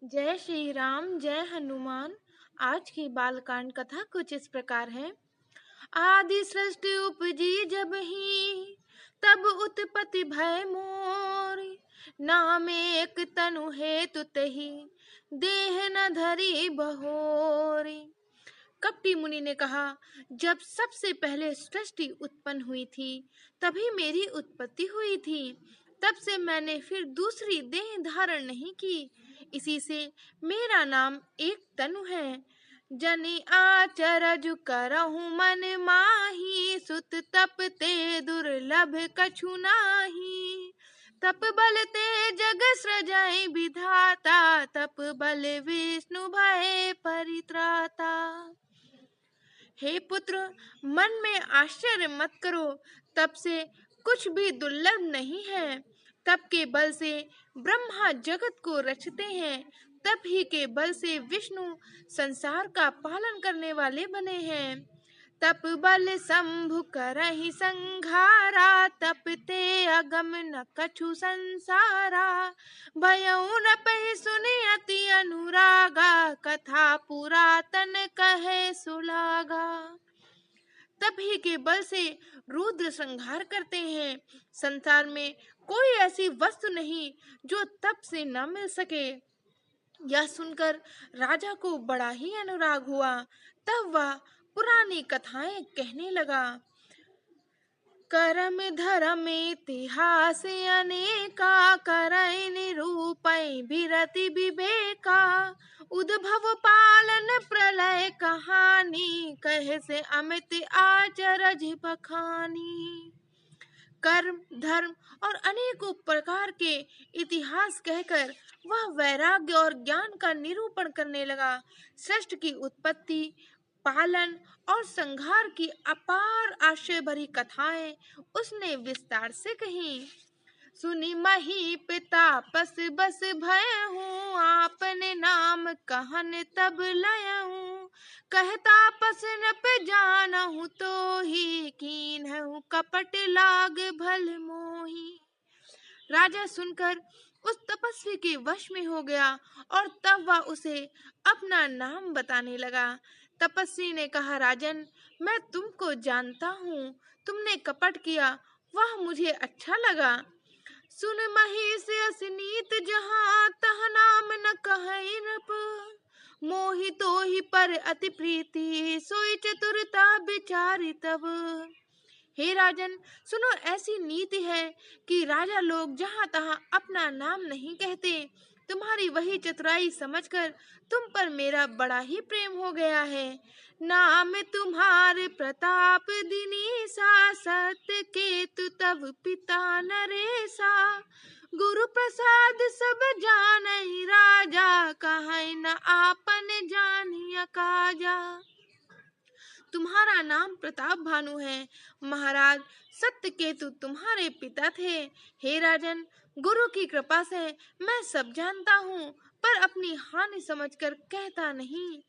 जय श्री राम, जय हनुमान। आज की बालकांड कथा कुछ इस प्रकार है। आदि सृष्टि उपजी जब ही, तब उत्पत्ति भय मोरी। नाम एक तनु हेतु तही, देह न धरी बहोरी। कपटी मुनि ने कहा, जब सबसे पहले सृष्टि उत्पन्न हुई थी, तभी मेरी उत्पत्ति हुई थी। तब से मैंने फिर दूसरी देह धारण नहीं की। इसी से मेरा नाम एक तनु है। जनि आचरज करहु मन माही, सुत तप ते दुर्लभ कछु नाही। तप बल ते जग सृजहि विधाता, तप बल विष्णु भय परित्राता। हे पुत्र, मन में आश्चर्य मत करो। तप से कुछ भी दुर्लभ नहीं है। तप के बल से ब्रह्मा जगत को रचते हैं। तप ही के बल से विष्णु संसार का पालन करने वाले बने हैं। तप बल शंभु करहि संघारा, तप ते अगम न कछु संसारा। भयउ न पहि सुनि अति अनुरागा, कथा पुरातन कहे सुलागा। तप ही के बल से रुद्र संहार करते हैं। संसार में कोई ऐसी वस्तु नहीं जो तप से न मिल सके। यह सुनकर राजा को बड़ा ही अनुराग हुआ। तब वह पुरानी कथाएं कहने लगा। करम धर्म इतिहास अनेका, करय निरूपय विरति विवेका। उद्भव पालन प्रलय कहानी, कहे से अमित आचरज बखानी। कर्म, धर्म और अनेकों प्रकार के इतिहास कहकर वह वैराग्य और ज्ञान का निरूपण करने लगा। सृष्टि की उत्पत्ति, पालन और संहार की अपार आश्चर्य भरी कथाएं उसने विस्तार से कही। सुनी महीपता पस बस भयहूँ, आपने नाम कहन तब लयहूँ। कहता पस नप जानहूँ, तो ही कीन्हूँ कपट लाग भल मोही। राजा सुनकर उस तपस्वी के वश में हो गया और तब वह उसे अपना नाम बताने लगा। तपस्वी ने कहा, राजन, मैं तुमको जानता हूँ। तुमने कपट किया, वह मुझे अच्छा लगा। सुन महेश असनीत जहाँ, तह नाम न कहै नृप। मोहि तोहि पर अति प्रीति, सोई चतुरता विचारि तब। हे राजन, सुनो, ऐसी नीति है कि राजा लोग जहाँ तहाँ अपना नाम नहीं कहते। तुम्हारी वही चतुराई समझकर तुम पर मेरा बड़ा ही प्रेम हो गया है। नाम तुम्हारे प्रताप दिनीसा, सत्य केतु तब पिता नरेसा। गुरु प्रसाद सब जानहि राजा, कहै न आपन जानिया काजा। तुम्हारा नाम प्रताप भानु है। महाराज सत्यकेतु तुम्हारे पिता थे। हे राजन, गुरु की कृपा से मैं सब जानता हूँ, पर अपनी हानि समझकर कहता नहीं।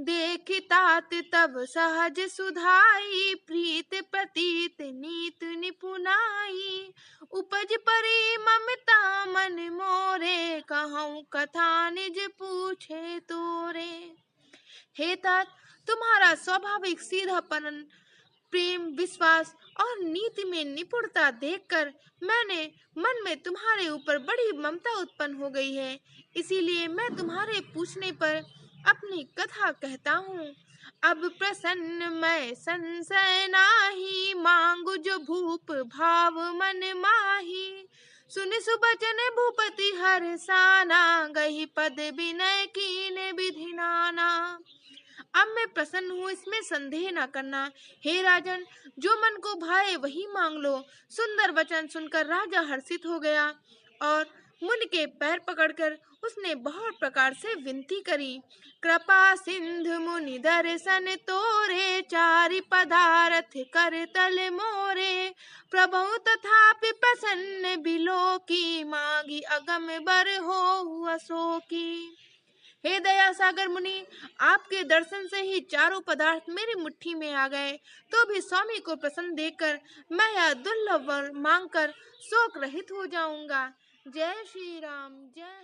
देखितात तब सहज सुधाई, प्रीत प्रतीत नीत निपुनाई। उपज परी ममता मन मोरे, कहूँ कथा निज पूछे तोरे। हे तात, तुम्हारा स्वाभाविक सीधापन, प्रेम, विश्वास और नीति में निपुणता देखकर मैंने मन में तुम्हारे ऊपर बड़ी ममता उत्पन्न हो गई है। इसीलिए मैं तुम्हारे पूछने पर अपनी कथा कहता हूँ। अब प्रसन्न मैं संशय नाही, मांगु जो भूप भाव मन माही। सुनि सुबचन भूपति हर्षाना, गही पद विनय कीन विधि नाना। अब मैं प्रसन्न हूँ, इसमें संदेह न करना। हे राजन, जो मन को भाए वही मांग लो। सुंदर वचन सुनकर राजा हर्षित हो गया और मुनि के पैर पकड़कर उसने बहुत प्रकार से विनती करी। कृपा सिंधु मुनि दर्शन तोरे, चारि पदारथ कर तल मोरे। प्रभु तथापि प्रसन्न बिलो की, मांगी अगम बर हो अशोकी। हे दया सागर मुनि, आपके दर्शन से ही चारों पदार्थ मेरी मुट्ठी में आ गए, तो भी स्वामी को प्रसन्न देखकर मैं यह दुर्लभ वर मांगकर शोक रहित हो जाऊंगा। जय श्री राम, जय